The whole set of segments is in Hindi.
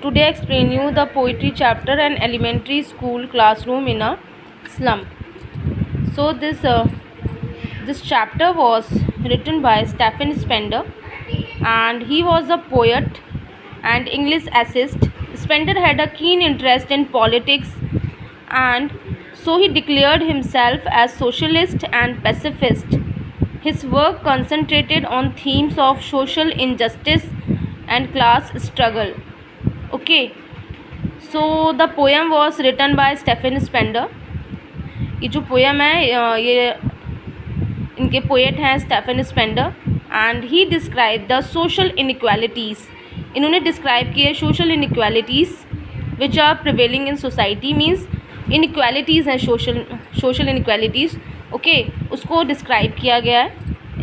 Today I explain you the poetry chapter and elementary school classroom in a slum. So this chapter was written by Stephen Spender, and he was a poet and English essayist. Spender had a keen interest in politics, and so he declared himself as socialist and pacifist. His work concentrated on themes of social injustice and class struggle. Okay, so the poem was written by Stephen Spender. ये जो पोएम है ये इनके पोएट हैं Stephen Spender, and he describe the social inequalities. इन्होंने डिस्क्राइब किए social inequalities which are prevailing in society. Means inequalities हैं, सोशल इनइक्वालिटीज़. ओके, उसको डिस्क्राइब किया गया है.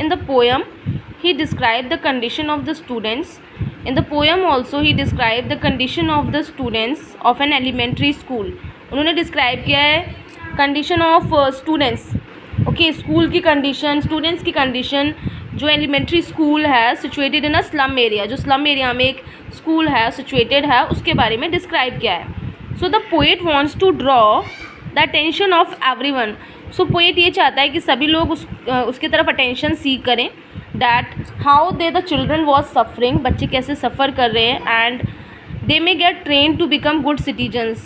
In the poem he describe the condition of the students. In the poem also he described the condition of the students of an elementary school. उन्होंने describe किया है condition of students. Okay, school की condition, students की condition. जो elementary school है situated in a slum area, जो slum area में एक school है situated है, उसके बारे में describe किया है. So the poet wants to draw the attention of everyone. So poet ये चाहता है कि सभी लोग उसके तरफ attention seek करें. That how the children was suffering, बच्चे कैसे सफ़र कर रहे हैं, and they may get trained to become good citizens.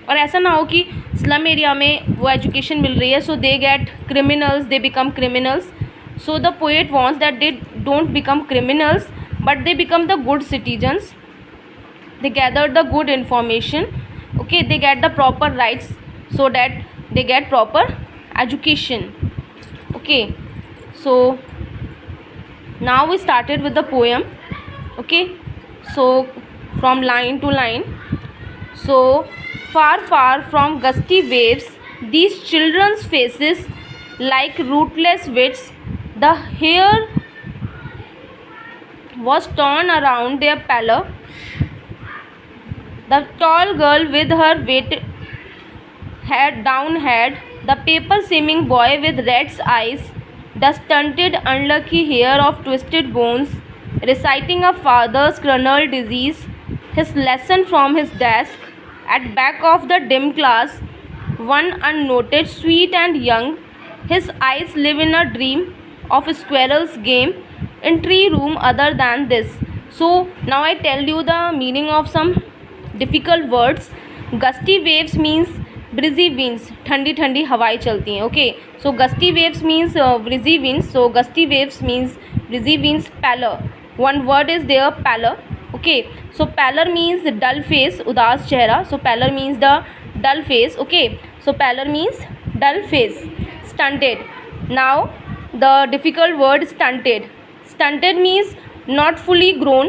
और ऐसा ना हो कि स्लम एरिया में वो एजुकेशन मिल रही है so they get criminals, they become criminals. So the poet wants that they don't become criminals but they become the good citizens. They gather the good information. Okay, they get the proper rights so that they get proper education. Okay, so now we started with the poem. Okay, so from line to line. So far far from gusty waves, these children's faces like rootless wits, the hair was torn around their pallor. The tall girl with her weight head down head, the paper seeming boy with red eyes, the stunted unlucky hair of twisted bones, reciting a father's chronic disease, his lesson from his desk, at back of the dim class, one unnoted, sweet and young, his eyes live in a dream of squirrel's game, in tree room other than this. So now I tell you the meaning of some difficult words. Gusty waves means breezy winds, ठंडी ठंडी हवाएं चलती हैं. Okay, so gusty waves means breezy winds. So gusty waves means breezy winds. Pallor, one word is there, pallor. Okay, so pallor means dull face, उदास चेहरा. So pallor means the dull face. Okay, so pallor means dull face. Stunted, now the difficult word stunted. Stunted means not fully grown,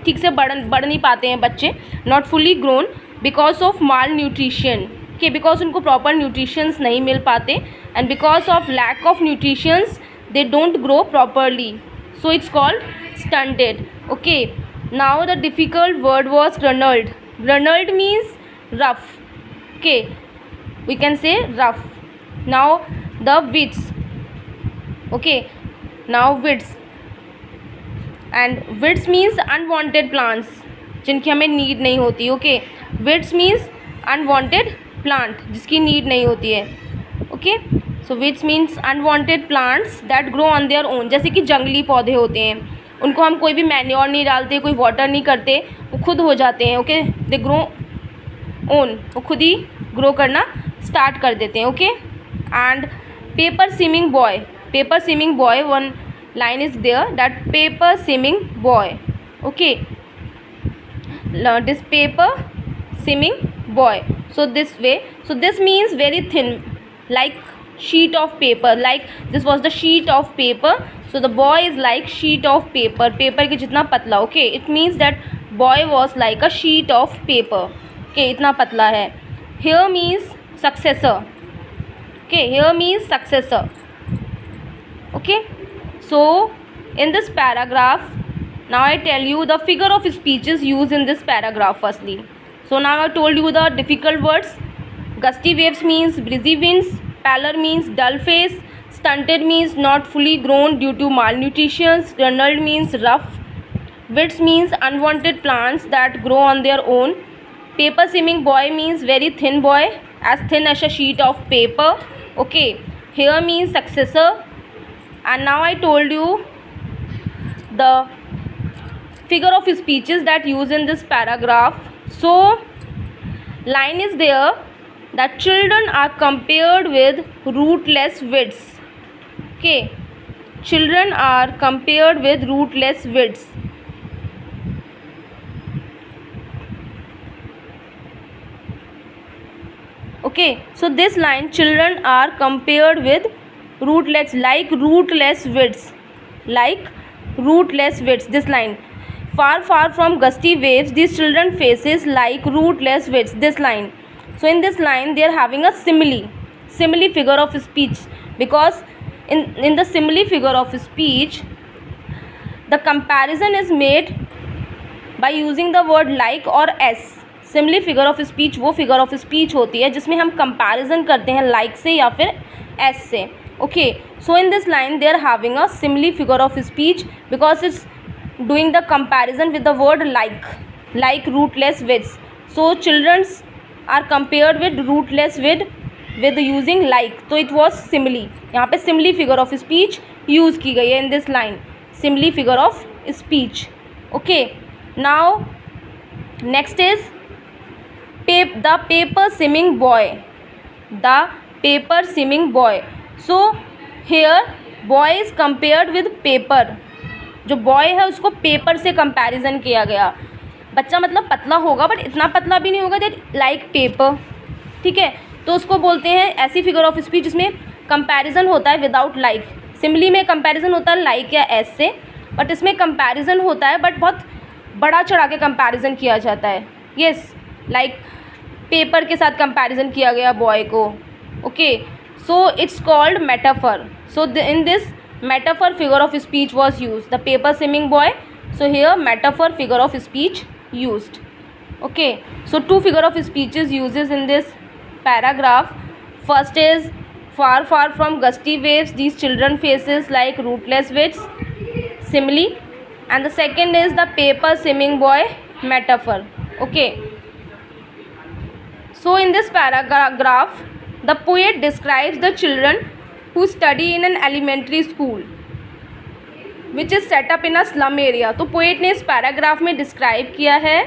ठीक से बढ़ नहीं पाते हैं बच्चे. Not fully grown because of malnutrition. Okay, because उनको प्रॉपर न्यूट्रिशंस नहीं मिल पाते, and because of lack of nutritions they don't grow properly. So it's called stunted. Okay, now the difficult word was runnelled. Runnelled means rough. Okay, we can say rough. Now the weeds. Okay, now weeds, and weeds means unwanted plants, जिनकी हमें नीड नहीं होती. Okay, weeds means unwanted plant, जिसकी नीड नहीं होती है. Okay, so which means unwanted plants that grow on their own. जैसे कि जंगली पौधे होते हैं, उनको हम कोई भी मैन्योर नहीं डालते, कोई वाटर नहीं करते, वो खुद हो जाते हैं. ओके, दे ग्रो ओन, वो खुद ही ग्रो करना स्टार्ट कर देते हैं. Okay, and paper seeming boy. Paper seeming boy, one line is there that paper seeming boy. Okay, this paper seeming boy. So this way, so this means very thin, like sheet of paper, like this was the sheet of paper. So the boy is like sheet of paper, paper के जितना पतला. Okay, it means that boy was like a sheet of paper. Okay, इतना पतला है. Here means successor. Okay, here means successor. Okay, so in this paragraph, now I tell you the figure of speeches used in this paragraph. Firstly, so now I told you the difficult words. Gusty waves means breezy winds. Pallor means dull face. Stunted means not fully grown due to malnutrition. Rundled means rough. Weeds means unwanted plants that grow on their own. Paper seeming boy means very thin boy, as thin as a sheet of paper. Okay, here means successor. And now I told you the figure of speeches that used in this paragraph. So line is there that children are compared with rootless weeds. Okay, children are compared with rootless weeds. Okay, so this line, children are compared with rootless, like rootless weeds, like rootless weeds. This line, far far from gusty waves, these children faces like rootless weeds. This line. So in this line they are having a simile figure of speech, because in the simile figure of speech the comparison is made by using the word like or as. Simile figure of speech वो फिगर ऑफ स्पीच होती है जिसमें हम कंपैरिजन करते हैं लाइक से या फिर एस से. Okay, so in this line they are having a simile figure of speech because it's doing the comparison with the word like rootless weeds. So childrens are compared with rootless with using like, तो इट वॉज सिमिली. यहाँ पे simile figure of speech use की गई है in this line, simile figure of speech. Okay, now next is the paper seeming boy. So here boy is compared with paper. जो boy है उसको पेपर से कंपैरिजन किया गया. बच्चा मतलब पतला होगा बट इतना पतला भी नहीं होगा दैट लाइक पेपर. ठीक है, तो उसको बोलते हैं ऐसी फिगर ऑफ स्पीच जिसमें कंपैरिजन होता है विदाउट लाइक. सिमिली में कंपैरिजन होता है लाइक या एस से, बट इसमें कंपैरिजन होता है बट बहुत बड़ा चढ़ा के कंपैरिजन किया जाता है. यस, लाइक पेपर के साथ कंपैरिजन किया गया बॉय को. Okay, so it's called metaphor. So in this metaphor figure of speech was use the paper swimming boy. So here metaphor figure of speech used. Okay, so two figure of speeches uses in this paragraph. First is far far from gusty waves these children faces like rootless weeds, simile, and the second is the paper swimming boy, metaphor. Okay, so in this paragraph the poet describes the children who study in an elementary school which is set up in a slum area. तो poet ने इस पैराग्राफ में डिस्क्राइब किया है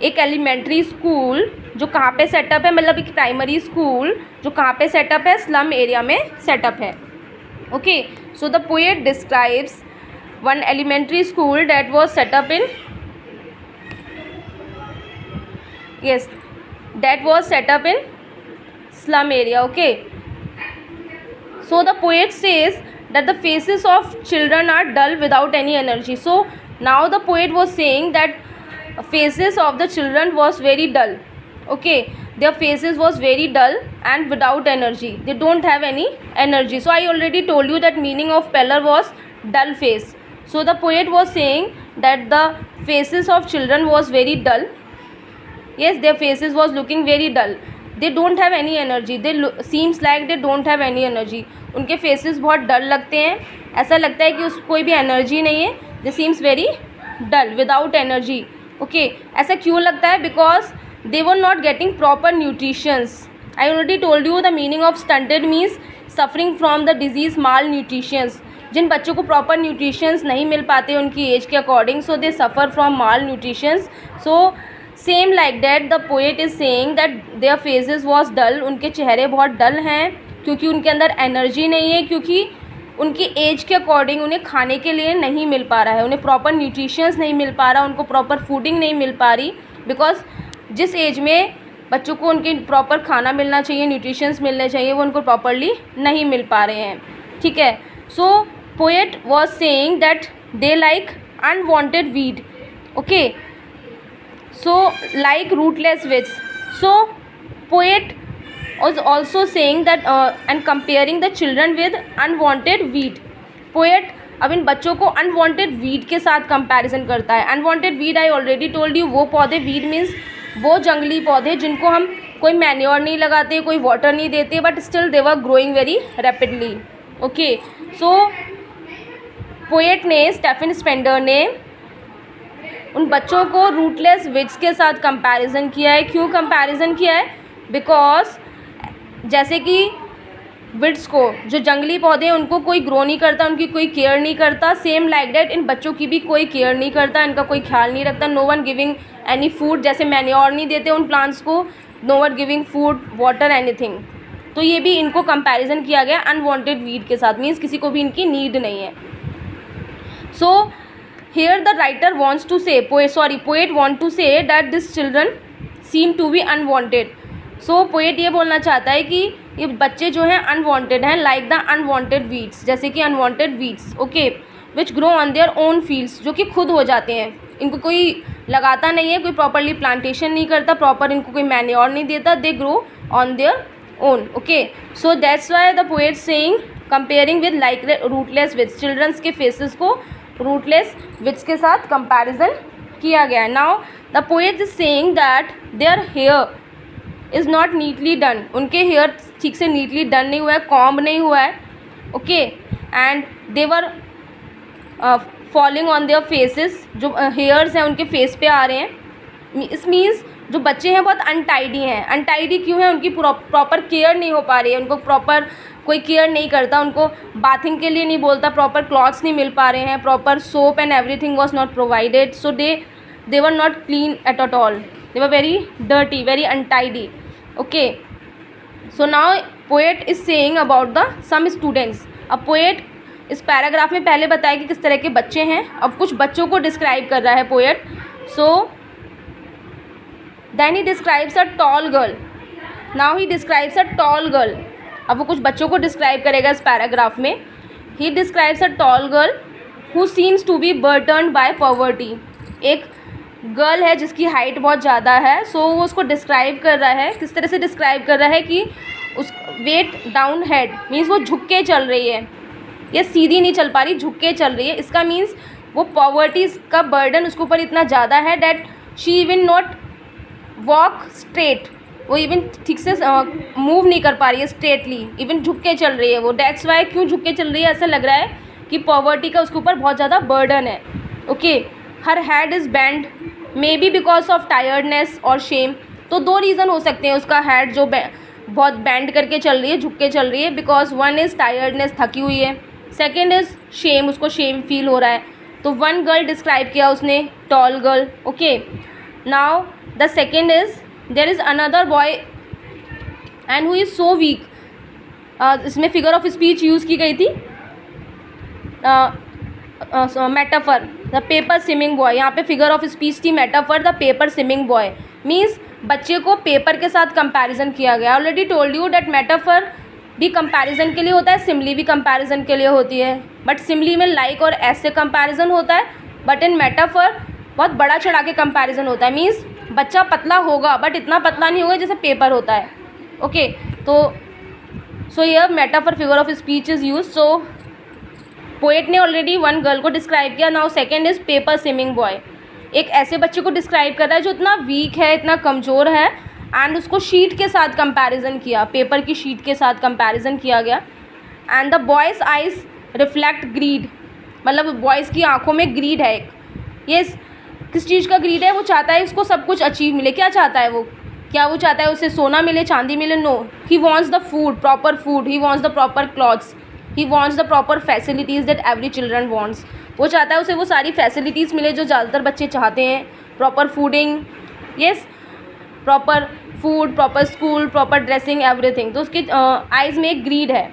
एक एलिमेंट्री स्कूल जो कहाँ पे सेटअप है, मतलब एक प्राइमरी स्कूल जो कहाँ पे सेटअप है, स्लम एरिया में सेटअप है. Okay, so the poet describes one elementary school that was setup in slum area. Okay, so the poet says that the faces of children are dull without any energy. So now the poet was saying that faces of the children was very dull. Okay, their faces was very dull and without energy, they don't have any energy. So I already told you that meaning of pallor was dull face. So the poet was saying that the faces of children was very dull. Yes, their faces was looking very dull. They don't have any energy. They seems like they don't have any energy. उनके faces बहुत डल लगते हैं, ऐसा लगता है कि उसको कोई भी एनर्जी नहीं है. They seems very dull without energy. Okay, ऐसा क्यों लगता है? Because they were not getting proper nutritions. I already told you the meaning of stunted means suffering from the disease malnutrition. जिन बच्चों को प्रॉपर न्यूट्रिशंस नहीं मिल पाते उनकी एज के according, so they suffer from malnutritions. So same like that the poet is saying that their faces was dull. उनके चेहरे बहुत डल हैं क्योंकि उनके अंदर एनर्जी नहीं है, क्योंकि उनकी एज के अकॉर्डिंग उन्हें खाने के लिए नहीं मिल पा रहा है, उन्हें प्रॉपर न्यूट्रिशंस नहीं मिल पा रहा, उनको प्रॉपर फूडिंग नहीं मिल पा रही. बिकॉज जिस एज में बच्चों को उनके प्रॉपर खाना मिलना चाहिए, न्यूट्रिशंस मिलने चाहिए, वो उनको प्रॉपरली नहीं मिल पा रहे हैं. ठीक है, so poet was saying that they like unwanted weed. Okay, so like rootless weeds. So poet was also saying that and comparing the children with unwanted weed. Poet अब इन बच्चों को unwanted weed के साथ कंपैरिजन करता है. unwanted weed I already told you, वो पौधे, weed means वो जंगली पौधे जिनको हम कोई मैन्योर नहीं लगाते, कोई वाटर नहीं देते, but still they were growing very rapidly. Okay, so poet ने, स्टेफन स्पेंडर ने उन बच्चों को रूटलेस विट्स के साथ कंपैरिजन किया है। क्यों कंपैरिजन किया है? बिकॉज जैसे कि विट्स को, जो जंगली पौधे हैं उनको कोई ग्रो नहीं करता, उनकी कोई केयर नहीं करता, सेम लाइक दैट इन बच्चों की भी कोई केयर नहीं करता, इनका कोई ख्याल नहीं रखता। No one giving any food, जैसे मैन्योर नहीं देते उन प्लांट्स को, no one giving food, water, anything. तो ये भी इनको कंपैरिजन किया गया अनवांटेड वीड के साथ, मीन्स किसी को भी इनकी नीड नहीं है। So here the writer wants to say poet want to say that this children seem to be unwanted. So poet ये बोलना चाहता है कि ये बच्चे जो हैं अनवांटेड हैं, लाइक द अनवांटेड वीड्स, जैसे कि unwanted weeds, okay, which grow on their own fields, जो कि खुद हो जाते हैं, इनको कोई लगाता नहीं है, कोई प्रॉपरली प्लांटेशन नहीं करता, प्रॉपर इनको कोई मैन्योर नहीं देता, they grow on their own, okay. So that's why the poet saying comparing with like rootless weeds, childrens के फेसेस को रूटलेस विट्स के साथ कंपैरिजन किया गया है। Now the poet is saying that their hair is not neatly done, उनके हेयर ठीक से नीटली डन नहीं हुआ है, कॉम्ब नहीं हुआ है, okay, and they were falling on their faces, जो हेयर्स हैं उनके फेस पे आ रहे हैं। इस मीन्स जो बच्चे हैं बहुत अनटाइडी हैं। अनटाइडी क्यों है? उनकी प्रॉपर केयर नहीं हो पा रही है, उनको प्रॉपर कोई केयर नहीं करता, उनको बाथिंग के लिए नहीं बोलता, प्रॉपर क्लॉथ्स नहीं मिल पा रहे हैं, proper soap and everything was not provided, so they were not clean at all, they were very dirty, very untidy, okay. So now poet is saying about the some students. अब पोएट इस पैराग्राफ में पहले बताया कि किस तरह के बच्चे हैं, अब कुछ बच्चों को डिस्क्राइब कर रहा है poet. So then he describes a tall girl, now he describes a tall girl. अब वो कुछ बच्चों को डिस्क्राइब करेगा इस पैराग्राफ में। He describes a tall girl who seems to be burdened by poverty, एक गर्ल है जिसकी हाइट बहुत ज़्यादा है, सो वो उसको डिस्क्राइब कर रहा है। किस तरह से डिस्क्राइब कर रहा है कि उस वेट डाउन हेड, मीन्स वो झुक के चल रही है, ये सीधी नहीं चल पा रही, झुक के चल रही है। इसका मीन्स वो पॉवर्टी का बर्डन उसके ऊपर इतना ज़्यादा है that she even not walk straight, वो इवन ठीक से मूव नहीं कर पा रही है स्ट्रेटली, इवन झुक के चल रही है वो। डैट्स वाई, क्यों झुक के चल रही है? ऐसा लग रहा है कि पॉवर्टी का उसके ऊपर बहुत ज़्यादा बर्डन है, okay. Her head is band, may be because of tiredness और शेम। तो दो रीज़न हो सकते हैं उसका हेड जो बहुत बैंड करके चल रही है, झुक के चल रही है, बिकॉज वन इज़ टायर्डनेस, थकी हुई है, सेकेंड इज़ शेम, उसको शेम फील हो रहा है। तो वन गर्ल डिस्क्राइब किया उसने, tall girl, okay. Now the second is there is another boy and who is so weak. इसमें फिगर ऑफ स्पीच यूज़ की गई थी, metaphor, the paper swimming boy. यहाँ पे फिगर ऑफ स्पीच थी metaphor, the paper swimming boy, means बच्चे को पेपर के साथ कंपैरिजन किया गया। Already told you that metaphor भी कंपैरिजन के लिए होता है, सिमली भी कंपैरिजन के लिए होती है, बट सिमली में लाइक और ऐसे कंपैरिजन होता है, बट इन मेटाफर बहुत बड़ा चढ़ा के कंपैरिजन होता है। मीन्स बच्चा पतला होगा बट इतना पतला नहीं होगा जैसे पेपर होता है, ओके। तो सो ये metaphor figure of speech is use. So poet ने ऑलरेडी वन गर्ल को डिस्क्राइब किया, now second is paper swimming boy. एक ऐसे बच्चे को डिस्क्राइब कर रहा है जो इतना वीक है, इतना कमज़ोर है, एंड उसको शीट के साथ कंपैरिजन किया, पेपर की शीट के साथ कंपैरिजन किया गया। And the boy's eyes reflect greed, मतलब बॉयज़ की आंखों में ग्रीड है एक। ये किस चीज़ का ग्रीड है? वो चाहता है उसको सब कुछ अचीव मिले। क्या चाहता है वो? क्या वो चाहता है उसे सोना मिले, चांदी मिले? No, he wants the food, proper food, he wants the proper clothes, he wants the proper facilities that every children wants. वो चाहता है उसे वो सारी फैसिलिटीज़ मिले जो ज़्यादातर बच्चे चाहते हैं, proper fooding, yes, proper food, proper school, proper dressing, everything. तो उसके आइज़ में एक ग्रीड है।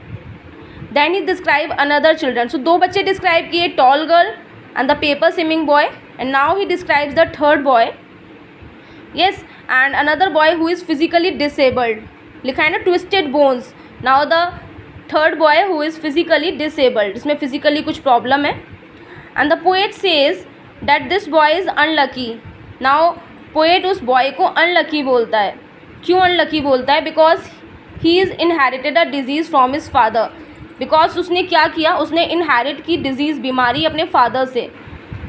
Then he describe another children. So दो बच्चे डिस्क्राइब किए, tall girl and the paper swimming boy, and now he describes the third boy, yes, and another boy who is physically disabled, लिखा है ना twisted bones. Now the third boy who is physically disabled, इसमें फिजिकली कुछ प्रॉब्लम है। And the poet says that this boy is unlucky. Now poet उस बॉय को अनलकी बोलता है। क्यों अनलकी बोलता है? Because he is inherited a disease from his father. Because उसने क्या किया, उसने इनहेरिट की डिजीज़, बीमारी अपने फादर से।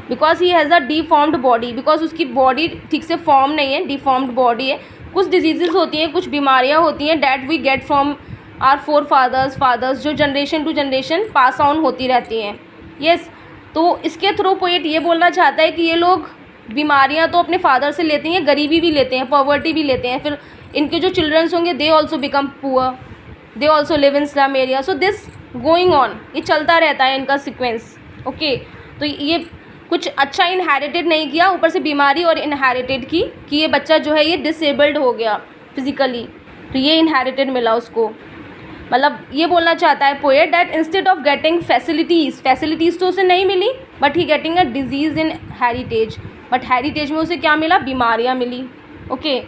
Because he has a deformed body, because उसकी बॉडी ठीक से फॉर्म नहीं है, डिफॉर्म्ड बॉडी है। कुछ डिजीज़ होती हैं, कुछ बीमारियाँ होती हैं that we get from our forefathers, जो generation to generation pass on होती रहती हैं, यस। तो इसके थ्रू पोएट ये बोलना चाहता है कि ये लोग बीमारियां तो अपने फादर से लेते हैं, गरीबी भी लेते हैं, पॉवर्टी भी लेते हैं, फिर इनके जो चिल्ड्रंस होंगे they also become poor, they also live in slum area. So this going on, ये चलता रहता है इनका सिक्वेंस. ओके, तो ये कुछ अच्छा इनहेरिटेड नहीं किया, ऊपर से बीमारी और इनहेरिटेड की कि ये बच्चा जो है ये डिसेबल्ड हो गया फिजिकली, तो ये इनहेरिटेड मिला उसको. मतलब ये बोलना चाहता है poet that instead of getting facilities तो उसे नहीं मिली, but he getting a disease in heritage, but heritage में उसे क्या मिला, बीमारियाँ मिली. Okay,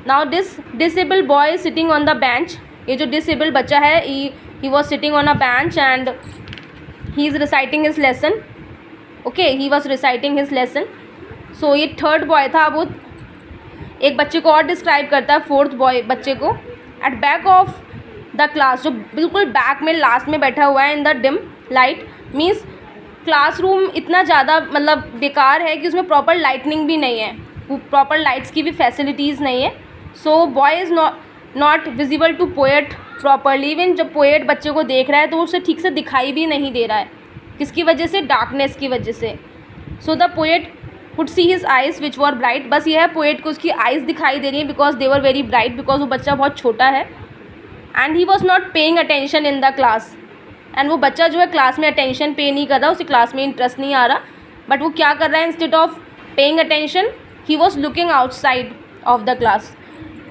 now this disable boy sitting on the bench, ये जो डिसेबल बच्चा है he was sitting on a bench and he is reciting his lesson. Okay, he was reciting his lesson. So ये थर्ड बॉय था. वो एक बच्चे को और डिस्क्राइब करता है, फोर्थ बॉय बच्चे को. At back of the class, जो बिल्कुल बैक में लास्ट में बैठा हुआ है, in the dim light, means classroom इतना ज़्यादा मतलब बेकार है कि उसमें प्रॉपर लाइटनिंग भी नहीं है, प्रॉपर लाइट्स की भी फैसिलिटीज़ नहीं है. So boy is not visible to poet properly. Even जब पोएट बच्चे को देख रहा है तो उसे ठीक से दिखाई भी नहीं दे रहा है. किसकी वजह से, डार्कनेस की वजह से. सो the poet could see his eyes which were bright, बस यह है पोएट को उसकी आइज़ दिखाई दे रही है because they were very bright, because वो बच्चा बहुत छोटा है. And he was not paying attention in the class, and वो बच्चा जो है क्लास में अटेंशन पे नहीं कर रहा, उसे क्लास में इंटरेस्ट नहीं आ रहा. बट वो क्या कर रहा है, instead of paying attention he was looking outside of the class.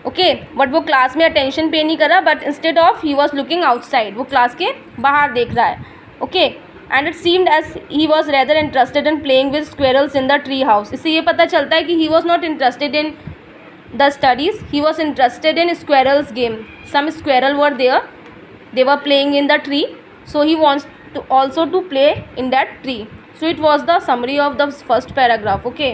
Okay, but वो क्लास में अटेंशन पे नहीं कर रहा, but instead of he was looking outside, वो क्लास के बाहर देख रहा है. Okay, and it seemed as he was rather interested in playing with squirrels in the tree house. इससे ये पता चलता है कि he was not interested in the studies, he was interested in squirrels game. Some squirrel were there, they were playing in the tree, so he wants to also to play in that tree. So it was the summary of the first paragraph. Okay.